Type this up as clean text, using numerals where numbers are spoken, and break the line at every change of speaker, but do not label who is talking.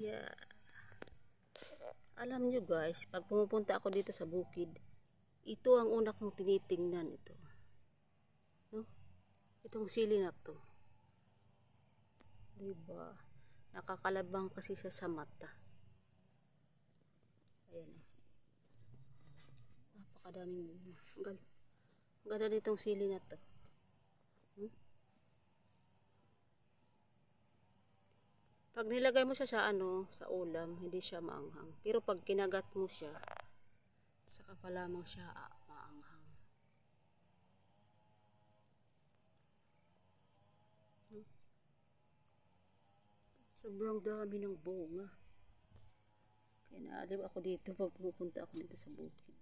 Yeah. Alam nyo guys, pag pumupunta ako dito sa bukid, ito ang una kong tinitingnan ito. No? Itong sili na to. Diba? Nakakalabang kasi siya sa mata. Ayan. Napakadaming bunga. Ang ganda nitong sili na to. Pag nilagay mo siya sa ulam, hindi siya maanghang. Pero pag kinagat mo siya, saka pa lamang siya maanghang. Sobrang dami ng bunga. Kaya naalib ako dito pag pupunta ako dito sa bukid.